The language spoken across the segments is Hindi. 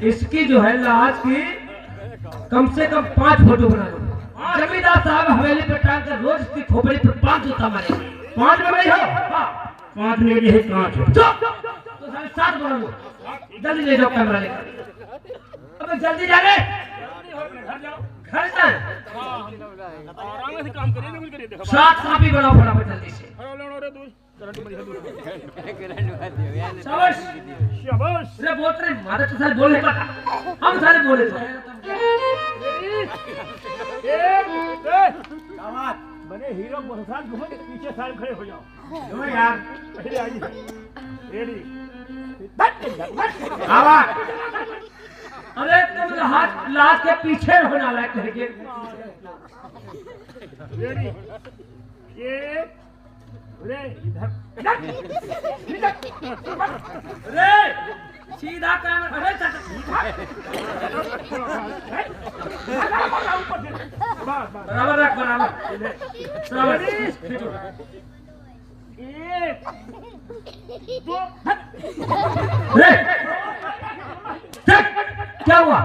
इसकी जो है लाश की कम से कम 5 फोटो बना लो। जमींदार साहब हवेली पे टांग कर रोज इसकी खोपड़ी पे 5 जूता मारे। 5 में नहीं हो? हाँ 5 में भी है 5 तो सारे 7 बना लो। जल्दी ले जाओ कैमरा लेकर। अबे जल्दी जा रे घर जा। आराम से काम करिए, बिल्कुल करिए। देखो 7 कापी बनाओ फटाफट जल्दी से। शाबाश शाबाश। रे बोल रहे मारे तो सारे बोल नहीं पाता। हम सारे बोले तो बने हीरो मोहसाद घूमो, पीछे साइड खड़े हो जाओ। क्यों यार पहले आइए रेडी। आवाज। अरे तुम हाथ लाश के पीछे होना लायक है के रेडी। ये रे इधर रे सीधा काम। अरे बराबर रख बराबर। एक दो रे क्या हुआ?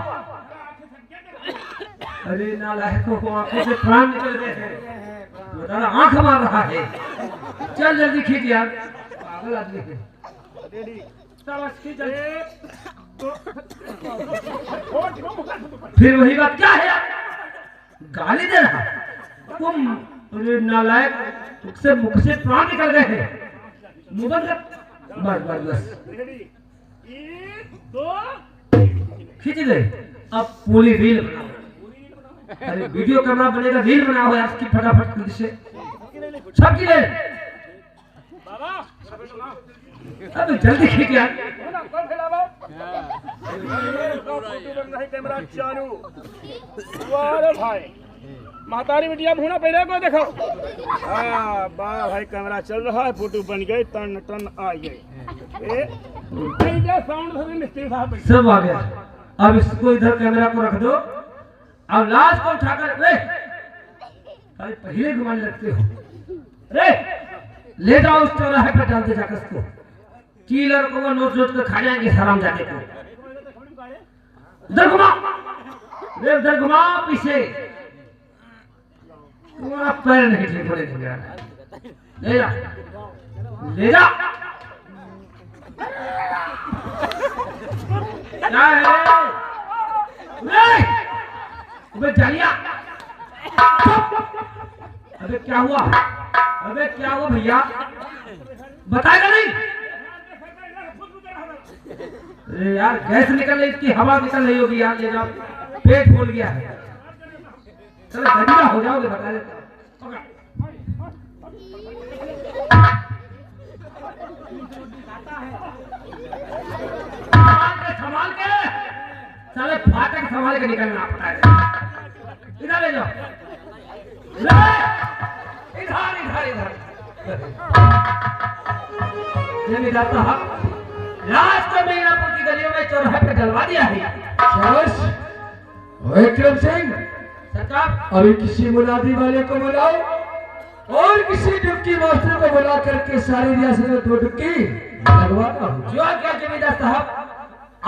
अरे नालायकों को आंखों से प्राण निकल गए हैं। बताना आंख मार रहा है। चल जल्दी खींच यार, पागल आदमी है। रेडी। फिर वही बात क्या है यार? गाली दे रहा तुम। अरे नालायक, तुझसे मुख से प्राण निकल गए हैं। मुंह बंद कर। बस बस बस रेडी। एक दो खींच ले। अब पूरी रील बनाओ। अरे वीडियो कैमरा बनेगा, रील बनाओ यार इसकी फटाफट जल्दी से। सबकी ले। बाबा अब जल्दी खींच यार। कौन फैलावा? नहीं कैमरा चालू। वाह भाई महतारी बिटिया भूना पहले को देखो। हाँ वाह भाई कैमरा चल रहा है, फोटो बन गई, टन टन आ गई। साउंड मिस्त्री साहब सब आ गया। अब इसको इधर कैमरा को रख दो। अब लाश को उठाकर पहले घुमाने लगते हो। रे ले जाओ उस चौराहे पर, डालते जाकर उसको। कीलर को वो नोच नोच कर खा जाएंगे हराम जाते को। उधर घुमा रे, उधर घुमा पीछे। तुम्हारा पैर नहीं ठीक होने देगा। ले जा ले जा। क्या है अबे जालिया? अबे क्या हुआ? अबे क्या हुआ भैया? बताएगा नहीं? अरे यार गैस निकल रही, इसकी हवा निकल रही होगी यार। ले जाओ, पेट फूल गया है। चलो गंदा हो जाओगे बता देता। संभाल के साले फाटक संभाल के निकलना पड़ता है। इधर ले जाओ। इधर इधर इधर जमींदार साहब, लाश को मीनापुर की गलियों में चौराहे पे डलवा दिया है। शाबाश। विक्रम सिंह, सरकार अभी किसी मुनादी वाले को बुलाओ और किसी डुबकी मास्टर को बुला करके सारी रियासत में 2 डुबकी लगवाना हो। जो क्या जमींदार साहब,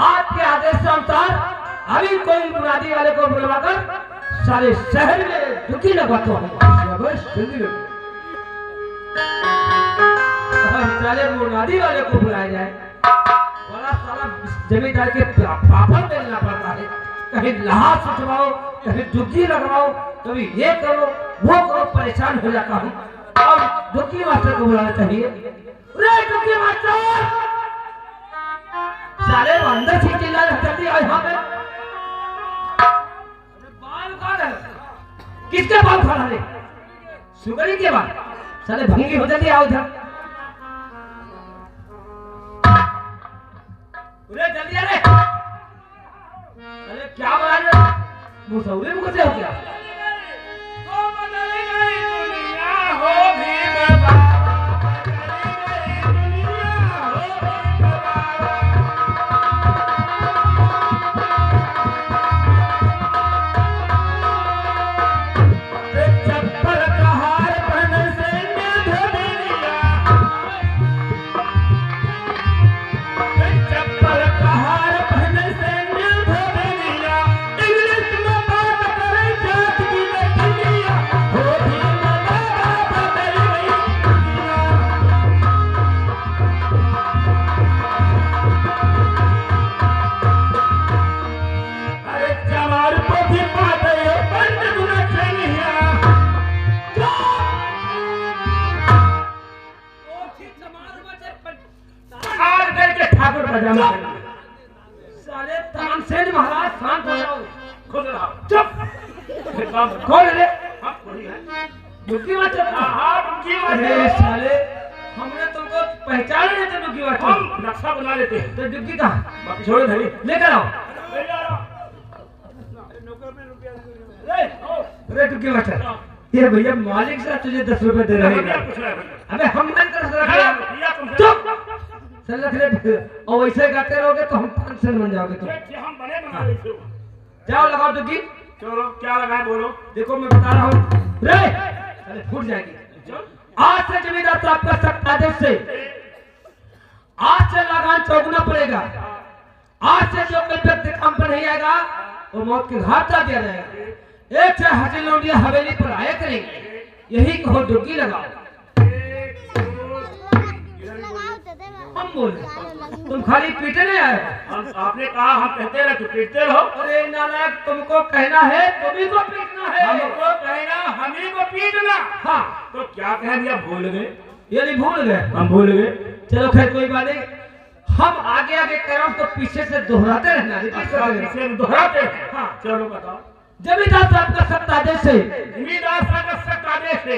आपके आदेश के अनुसार अभी कोई मुनादी वाले को बुलवाकर सारे शहर में डुबकी लगवाता हूँ। शाबाश, जल्दी लो। साले मुनादी वाले को बुलाया जाए, बड़ा सारा जमींदार के पापड़ मिलना पड़ता है। कहीं लहाज सुचवाओ, कहीं डुबकी लगवाओ, कभी ये करो वो करो, परेशान हो जाता हूँ। अब डुबकी मास्टर को बुलाना चाहिए। रे डुबकी मास्टर, सारे वो अंदर से चिल्ला जल्दी आओ यहाँ पे। बाल कौन है? किसके बाल खड़ा है? सुगरी के बाल। साले भंगी हो, जल्दी आओ इधर। अरे जल्दी आ रे। अरे क्या बना रहे हो? मुसौरे में कैसे हो गया? तो बदल गई दुनिया हो भी बाबा। सेठ महाराज शांत हो जाओ। खुद रहा चुप। कौन है रे? डुग्गी मास्टर। हाँ डुग्गी अरे मास्टर। साले हमने तुमको पहचान नहीं था डुग्गी मास्टर। हम नक्शा बना लेते हैं। तो डुग्गी कहाँ? बाकी छोड़ो धनी। लेकर आओ। ले जा रहा। अरे डुग्गी मास्टर, ये भैया मालिक से तुझे 10 रुपए दे रहे हैं। अबे हम नहीं कर सकते। चुप। चल रख ले। और वैसे गाते रहोगे तो हम पेंशन बन जाओगे तुम। हम बने बना लेते हो। जाओ लगाओ डुग्गी। चलो क्या लगाए बोलो। देखो मैं बता रहा हूँ। रे अरे फूट जाएगी। आज से जमींदार साहब का सख्त आदेश से आज से लगान चौगुना पड़ेगा। आज से जो कोई व्यक्ति काम पर नहीं आएगा वो मौत के घाट उतार दिया जाएगा। एक से हाजिर लौंडिया हवेली पर आया करेंगे। यही कहो डुग्गी लगाओ। हम बोले तुम खाली पीटे नहीं आए हो। आपने कहा हम कहते रहे तो पीटते रहो। अरे नालायक, तुमको कहना है तुम्ही को पीटना है। हमको कहना हम ही को पीटना। हाँ तो क्या कह दिया भूल गए। ये नहीं भूल गए। हम भूल गए। चलो खैर कोई बात नहीं। हम आगे आगे कह रहा हूं तो पीछे से दोहराते रहना। इसे दोहराते हैं। हाँ चलो बताओ। जमींदार साहब का सख्त आदेश से जमींदार साहब का सख्त आदेश है।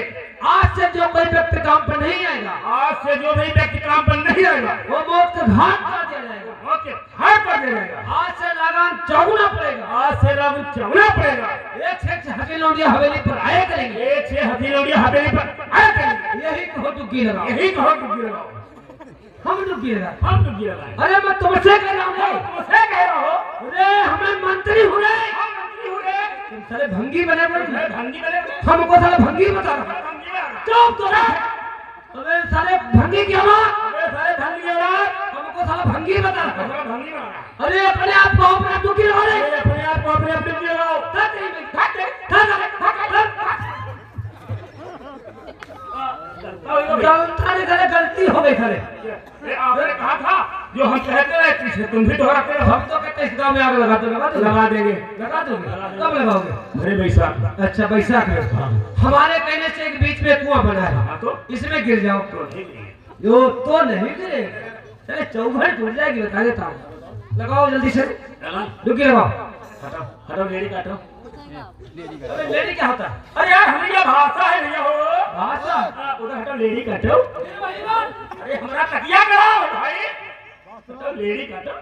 आज से जो कोई व्यक्ति काम पर नहीं आएगा आज से जो भी व्यक्ति काम पर नहीं आएगा वो मौत के घाट कर दिया जाएगा। ओके हार कर दे जाएगा। आज से लगान चौगुना पड़ेगा। आज से लागू चलना पड़ेगा। एक से हकी लौंडिया हवेली पर आया करेंगे। एक से हथेली हवेली पर आया करेंगे। यही कहो डुग्गी लगाओ। यही कहो डुग्गी लगाओ। हम डुग्गी लगाए। हम डुग्गी लगाए। अरे मैं तुमसे कह रहा हूँ। तुमसे कह रहा हो। अरे हमें मंत्री हो रहे। हम मंत्री हो रहे। तुम साले भंगी बने मैं भंगी बने। हमको साले भंगी बता रहा। भंगी में आ रहा। चुप तो रह। अबे साले भंगी की औलाद। अबे सारे भंगी हो रहा। हमको साला भंगी बता रहा। हमारा भंगी में आ रहा। अरे अपने आप को अपना दुखी रहो रे। अरे अपने आप को अपने डुग्गी लगाओ। गलती हो गई खरे। आपने कहा था जो हम कहते रहे पीछे तुम भी दोहराते रहो। हम तो कहते इस गाँव में आग लगा दो। लगा देंगे। लगा दोगे? कब लगाओगे? अरे बैसाख। अच्छा बैसाख में। हमारे कहने से एक बीच में कुआं बना है। हाँ तो इसमें गिर जाओ। यो तो नहीं गिरे। चले चौघर टूट जाएगी बता देता हूँ। लगाओ जल्दी से। डुग्गी लगाओ। हटाओ हटाओ लेडी काटो। अरे लेडी क्या होता है? अरे यार हमारी भाषा है भैया हो। भाषा? उधर हटाओ लेडी काटो। अरे हमारा तकिया कराओ भाई। हटाओ लेडी काटो।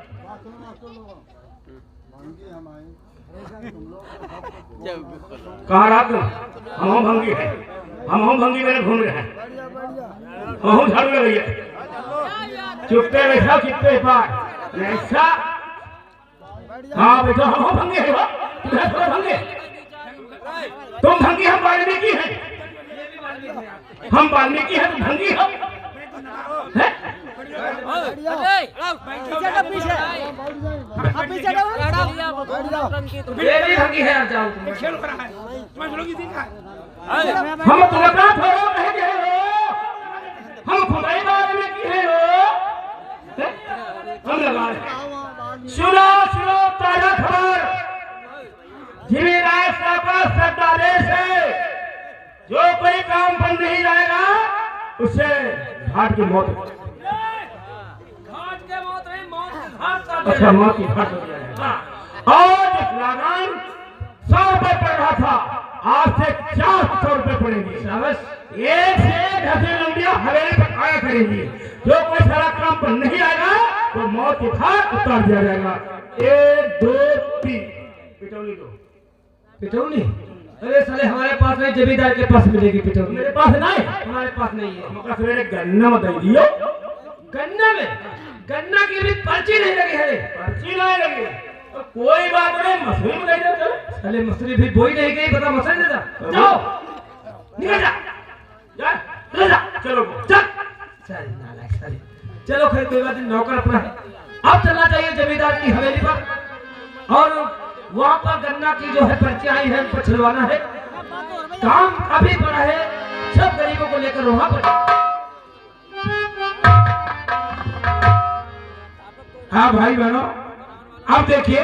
कहाँ रहा तुम? हम भंगी है। हम भंगी में घूम रहे हैं। हम झाड़ू लग रही है। चुपते बैठा चुपते पार ऐसा। हाँ बैठो हम भंगी है। भंगी तुम भंगी हम वाल्मीकि हैं। हम वाल्मीकि हैं तुम भंगी हो। ये भी भंगी है। आप जाओ तुम। हम तुम्हारा थोड़ा कह गए हो। हम खुदाई वाल्मीकि हैं हो। हम लगा रहे। सुनो सुनो ताजा खबर। जमींदार साहब का सख्त आदेश है। जो कोई काम पर नहीं जाएगा उसे घाट की मौत। घाट के मौत नहीं, मौत के घाट का। अच्छा मौत की घाट हो जाएगा। और जिस लगान 100 रुपए पड़ रहा था आज से 400 रुपए पड़ेंगे। एक से एक हसीन लंबिया हवेली पर आया करेंगी। जो कोई सारा काम पर नहीं आएगा तो मौत की घाट उतार दिया जाएगा। 1 2 3 पिटौनी दो। पिटौनी? अरे साले हमारे पास नहीं, जमींदार के पास मिलेगी पिटौनी। मेरे पास नहीं। हमारे पास नहीं है। हमका सवेरे गन्ना में दे दियो। गन्ना में? गन्ना की भी पर्ची नहीं लगी है। पर्ची नहीं लगी तो कोई बात नहीं। मसूरी में दे दो। साले मसूरी भी बोई नहीं गई, बता मसूरी दे दो। जाओ निकल जा। जा चलो जा। चलो चल साली नालायक साली। चलो खैर कोई बात नहीं, नौकर अपना है। अब चलना चाहिए जमींदार की हवेली पर और वहाँ पर गन्ना की जो है पर्ची आई है उनको छिलवाना है। काम काफी बड़ा है। सब गरीबों को लेकर वहाँ पर। हाँ भाई बहनों अब देखिए